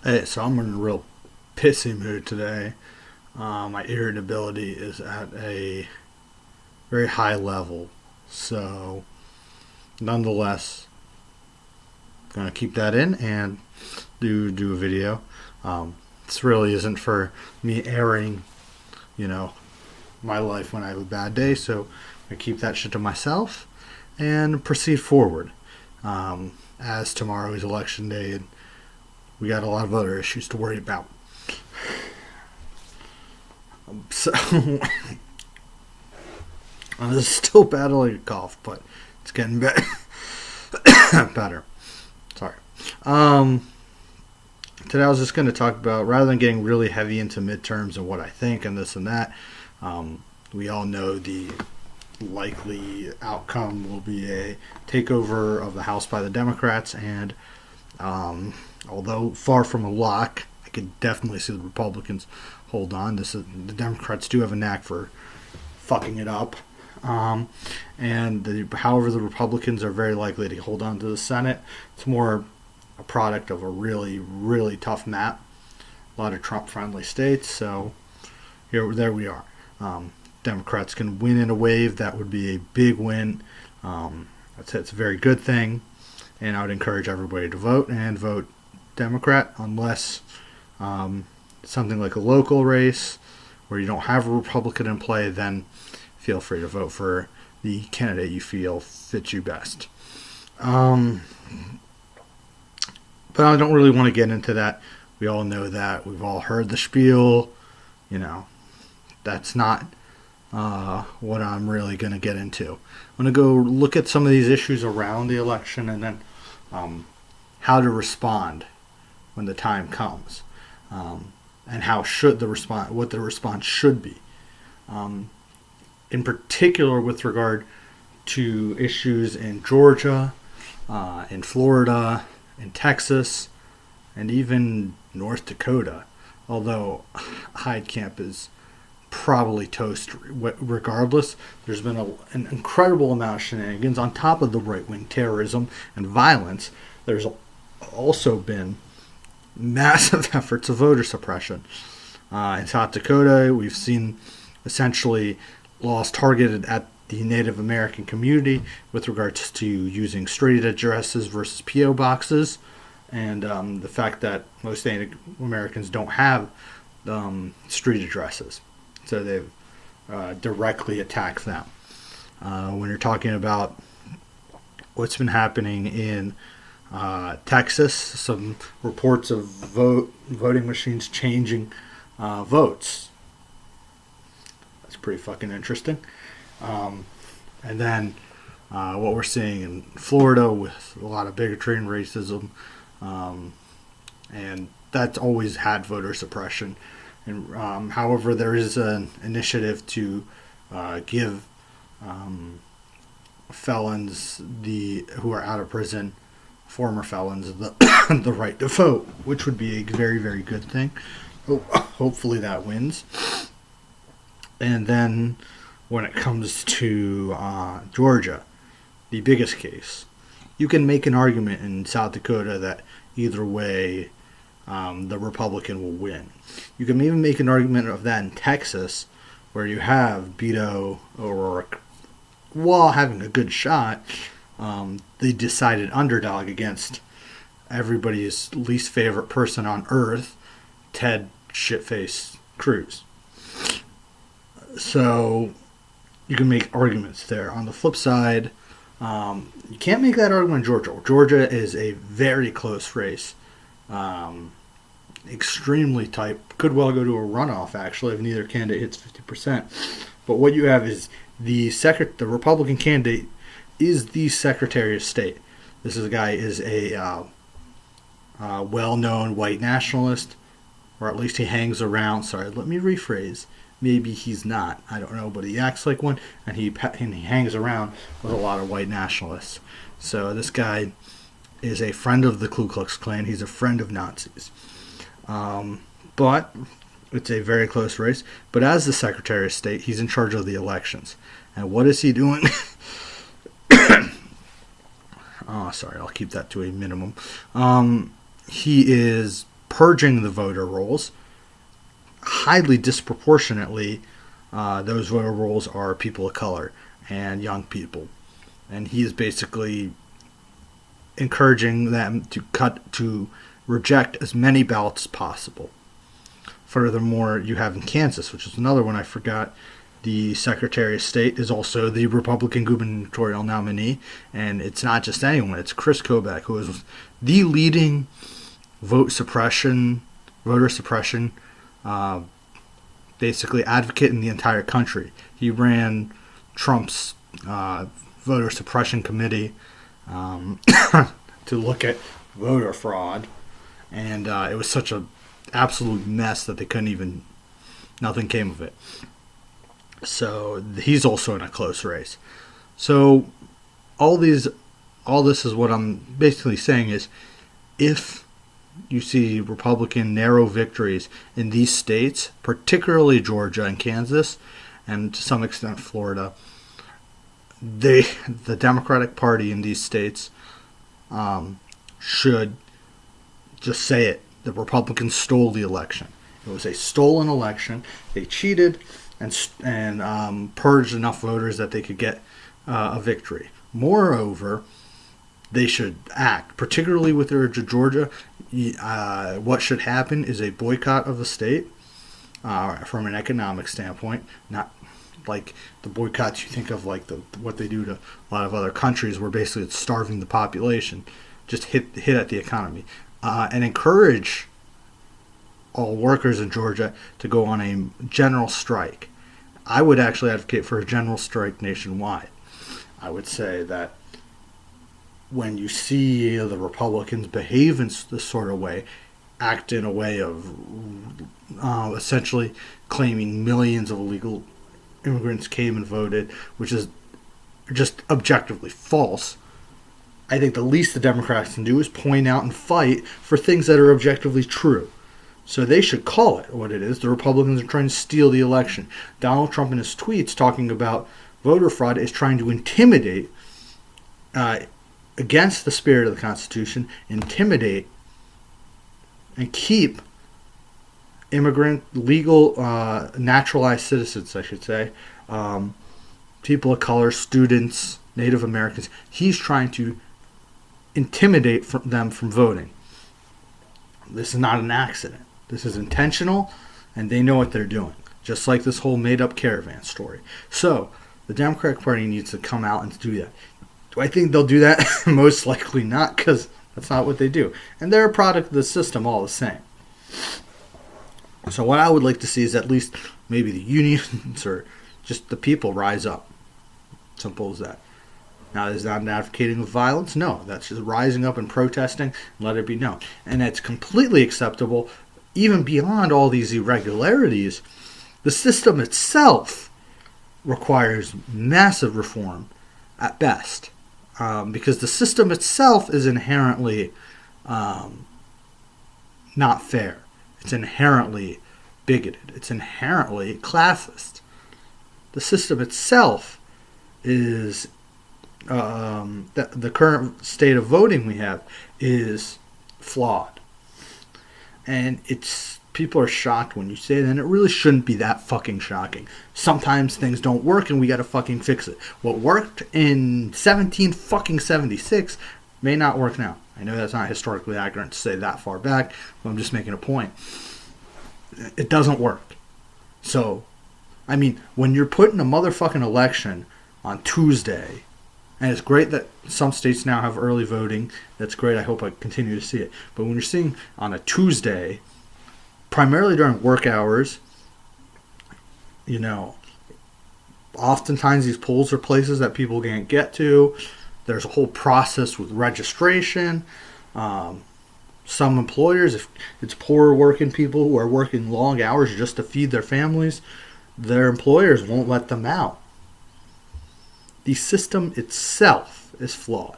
Hey, so I'm in a real pissy mood today. My irritability is at a very high level. So, nonetheless, gonna keep that in and do a video. This really isn't for me airing, you know, my life when I have a bad day. So, I keep that shit to myself and proceed forward. As tomorrow is election day, and we got a lot of other issues to worry about. So I'm still battling a cough, but it's getting better. better. Sorry. Um, Today I was just going to talk about, rather than getting really heavy into midterms and what I think and this and that, we all know the likely outcome will be a takeover of the House by the Democrats, and although far from a lock, I could definitely see the Republicans hold on. The Democrats do have a knack for fucking it up. However, the Republicans are very likely to hold on to the Senate. It's more a product of a really, really tough map. A lot of Trump-friendly states. So there we are. Democrats can win in a wave. That would be a big win. It's a very good thing, and I would encourage everybody to vote and vote Democrat, unless something like a local race where you don't have a Republican in play. Then feel free to vote for the candidate you feel fits you best. But I don't really want to get into that. We all know that. We've all heard the spiel. That's not what I'm really going to get into. I'm going to go look at some of these issues around the election, and then how to respond when the time comes, and what the response should be. In particular, with regard to issues in Georgia, in Florida, in Texas, and even North Dakota. Although Heidkamp is probably toast regardless. There's been an incredible amount of shenanigans on top of the right-wing terrorism and violence. There's also been massive efforts of voter suppression. In South Dakota, we've seen essentially laws targeted at the Native American community with regards to using street addresses versus P.O. boxes, and the fact that most Native Americans don't have street addresses. So they've directly attacked them. When you're talking about what's been happening in Texas, some reports of voting machines changing votes. That's pretty fucking interesting. And then what we're seeing in Florida with a lot of bigotry and racism, and that's always had voter suppression. And however, there is an initiative to give felons who are out of prison, former felons, the right to vote, which would be a very, very good thing. Hopefully that wins. And then when it comes to Georgia, the biggest case, you can make an argument in South Dakota that either way the Republican will win. You can even make an argument of that in Texas, where you have Beto O'Rourke, while having a good shot, the decided underdog against everybody's least favorite person on earth, Ted Shitface Cruz. So you can make arguments there. On the flip side, you can't make that argument in Georgia. Georgia is a very close race. Extremely tight. Could well go to a runoff, actually, if neither candidate hits 50%. But what you have is the Republican candidate is the Secretary of State. This guy is a well-known white nationalist, or at least he hangs around. Sorry, let me rephrase. Maybe he's not. I don't know, but he acts like one, and he hangs around with a lot of white nationalists. So this guy is a friend of the Ku Klux Klan. He's a friend of Nazis. But it's a very close race. But as the Secretary of State, he's in charge of the elections. And what is he doing? Sorry, I'll keep that to a minimum. He is purging the voter rolls. Highly disproportionately, those voter rolls are people of color and young people. And he is basically encouraging them to reject as many ballots as possible. Furthermore, you have in Kansas, which is another one I forgot, the Secretary of State is also the Republican gubernatorial nominee, and it's not just anyone, it's Chris Kobach, who is the leading voter suppression basically advocate in the entire country. He ran Trump's voter suppression committee to look at voter fraud, and it was such an absolute mess that nothing came of it. So he's also in a close race. So all this is what I'm basically saying is, if you see Republican narrow victories in these states, particularly Georgia and Kansas, and to some extent Florida, the Democratic Party in these states should just say it. The Republicans stole the election. It was a stolen election. They cheated and purged enough voters that they could get a victory. Moreover, they should act, particularly with Georgia. What should happen is a boycott of the state from an economic standpoint, not like the boycotts you think of, like what they do to a lot of other countries, where basically it's starving the population. Just hit at the economy, and encourage all workers in Georgia to go on a general strike. I would actually advocate for a general strike nationwide. I would say that when you see the Republicans behave in this sort of way, act in a way of essentially claiming millions of illegal immigrants came and voted, which is just objectively false, I think the least the Democrats can do is point out and fight for things that are objectively true. So they should call it what it is. The Republicans are trying to steal the election. Donald Trump in his tweets talking about voter fraud is trying to intimidate, against the spirit of the Constitution, intimidate and keep immigrant, legal, naturalized citizens, I should say, people of color, students, Native Americans. He's trying to intimidate them from voting. This is not an accident. This is intentional, and they know what they're doing. Just like this whole made-up caravan story. So, the Democratic Party needs to come out and do that. Do I think they'll do that? Most likely not, because that's not what they do. And they're a product of the system all the same. So what I would like to see is at least maybe the unions or just the people rise up. Simple as that. Now, is that an advocating of violence? No, that's just rising up and protesting and let it be known. And it's completely acceptable, even beyond all these irregularities. The system itself requires massive reform at best, because the system itself is inherently not fair. It's inherently bigoted. It's inherently classist. The system itself is the current state of voting we have is flawed, and people are shocked when you say it, and it really shouldn't be that fucking shocking. Sometimes things don't work, and we got to fucking fix it. What worked in 1776 may not work now. I know that's not historically accurate to say that far back, but I'm just making a point. It doesn't work. So, I mean, when you're putting a motherfucking election on Tuesday, and it's great that some states now have early voting. That's great. I hope I continue to see it. But when you're seeing on a Tuesday, primarily during work hours, oftentimes these polls are places that people can't get to. There's a whole process with registration. Some employers, if it's poorer working people who are working long hours just to feed their families, their employers won't let them out. The system itself is flawed.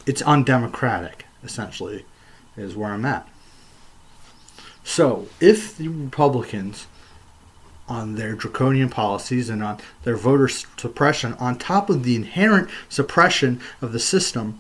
It's undemocratic, essentially, is where I'm at. So, if the Republicans, on their draconian policies and on their voter suppression, on top of the inherent suppression of the system,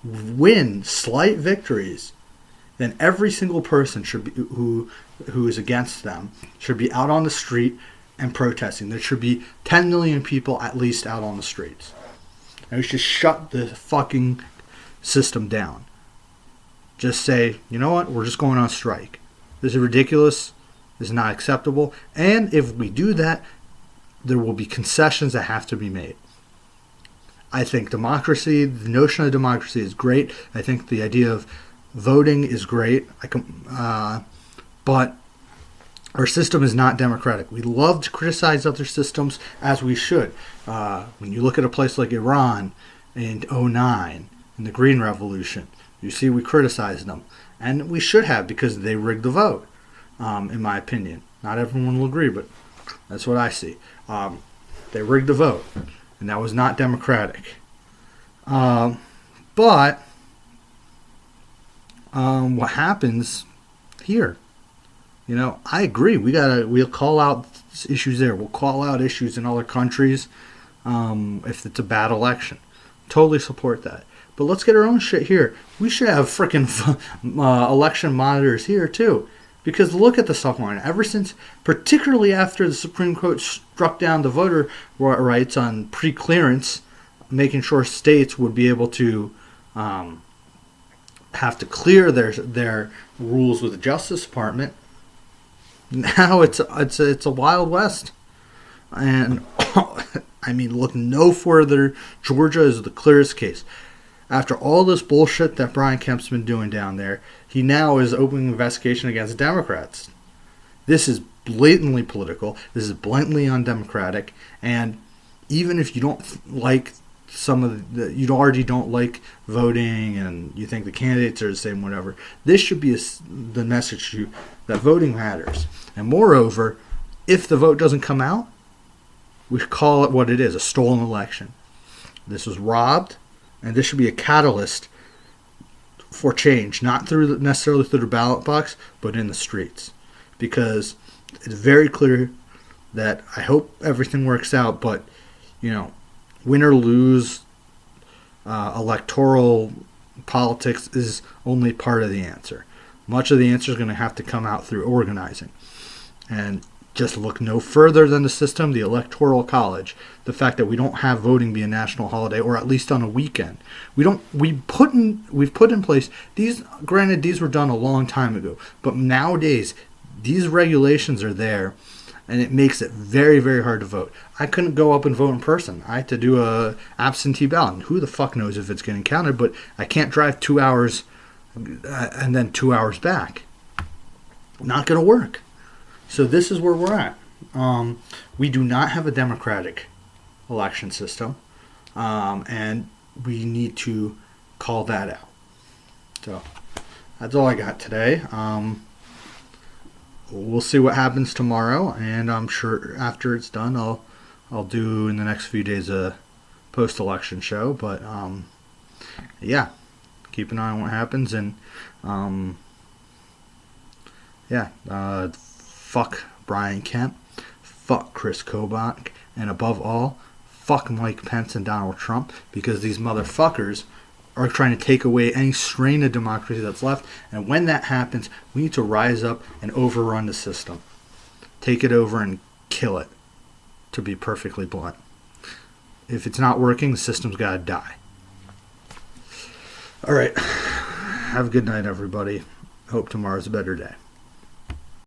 win slight victories, then every single person should be who is against them should be out on the street and protesting. There should be 10 million people at least out on the streets. And we should shut the fucking system down. Just say, you know what, we're just going on strike. This is ridiculous. This is not acceptable. And if we do that, there will be concessions that have to be made. I think democracy, the notion of democracy is great. I think the idea of voting is great. But our system is not democratic. We love to criticize other systems, as we should. When you look at a place like Iran in 2009, in the Green Revolution, you see we criticize them. And we should have, because they rigged the vote, in my opinion. Not everyone will agree, but that's what I see. They rigged the vote, and that was not democratic. But what happens here? You know, I agree. We'll call out issues there. We'll call out issues in other countries if it's a bad election. Totally support that. But let's get our own shit here. We should have freaking election monitors here too. Because look at the stuff going on. Ever since, particularly after the Supreme Court struck down the voter rights on pre-clearance, making sure states would be able to have to clear their rules with the Justice Department. Now it's a Wild West, and I mean, look no further. Georgia is the clearest case. After all this bullshit that Brian Kemp's been doing down there, he now is opening an investigation against Democrats. This is blatantly political. This is blatantly undemocratic. And even if you don't like you already don't like voting and you think the candidates are the same, whatever, this should be the message to you that voting matters. And moreover, if the vote doesn't come out, we call it what it is, a stolen election. This was robbed. And this should be a catalyst for change, not necessarily through the ballot box, but in the streets. Because it's very clear that I hope everything works out, but, you know, win or lose, electoral politics is only part of the answer. Much of the answer is going to have to come out through organizing. And just look no further than the system, the Electoral College. The fact that we don't have voting be a national holiday, or at least on a weekend. We've put in place these. Granted, these were done a long time ago, but nowadays these regulations are there, and it makes it very, very hard to vote. I couldn't go up and vote in person. I had to do a absentee ballot. And who the fuck knows if it's getting counted? But I can't drive 2 hours and then 2 hours back. Not going to work. So this is where we're at. We do not have a democratic election system, and we need to call that out. So that's all I got today. We'll see what happens tomorrow, and I'm sure after it's done, I'll do in the next few days a post-election show. But yeah, keep an eye on what happens, and fuck Brian Kemp, fuck Chris Kobach, and above all, fuck Mike Pence and Donald Trump, because these motherfuckers are trying to take away any strain of democracy that's left. And when that happens, we need to rise up and overrun the system. Take it over and kill it, to be perfectly blunt. If it's not working, the system's got to die. All right. Have a good night, everybody. Hope tomorrow's a better day.